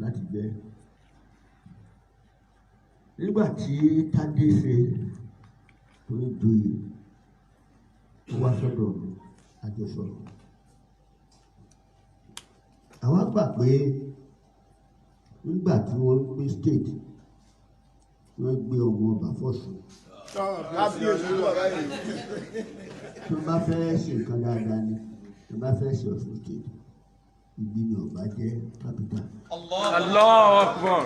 láti jẹ́. Nígbà tí Tádé ṣe tó ń joyè ó wá sọ́dọ̀ àjọsọ̀rọ̀. Àwọn gbà pé nígbà tí wọ́n gbé state wọ́n gbé ọmọ ọba fọ́sùn. Tó bá fẹ́ ṣe nǹkan dáadáa ni tó bá fẹ́ ṣe Ọ̀ṣun state ibi ni ọba jẹ́ capital. Allahu Akbar.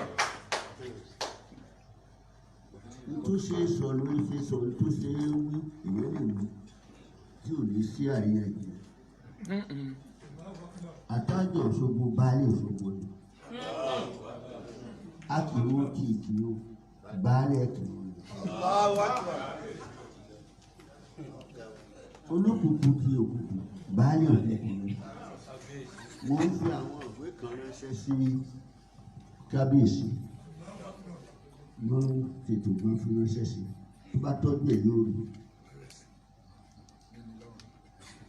Tó ṣe sọ lórí ṣe sọ tó ṣe wí ìwé nìyí tí ò ní sí àríyànjiyàn. Ataoja Osogbo Baalẹ Osogbo ni. A kì í wọ́n kì í kì í o Baalẹ kì í wọ́n. Olókùnkùn kì í òkùnkùn Baalẹ òkùnkùn ni. Mo ń fi àwọn ìwé kan ránṣẹ́ sí kábíyèsí. Mo ń tètè gbọ́n fi ránṣẹ́ sí tó bá tọ́jú ẹ̀ lórí.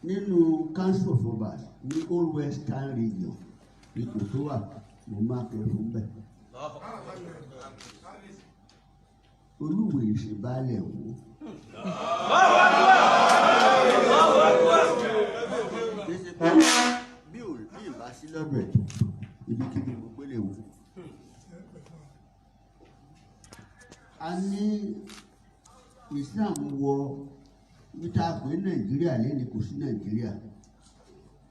Nínú Council of Obas ní Old Western Region ipò tó wà mo máa kẹ́ fún bẹ́ẹ̀. Olúwo ìṣe Baalẹ wò. Bí ìbá sí lọ́dọ̀ ẹ̀ ibikíbi mo gbélé wò. A ní Islam wọ níta pé Nàìjíríà lẹ́ni kò sí Nàìjíríà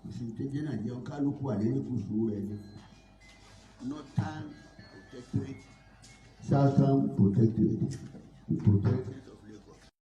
kò sí tẹ́jẹ́ Nàìjíríà kálukú àlẹ́ni kò sówó ẹni. Northern protectorate, Southern protectorate, protect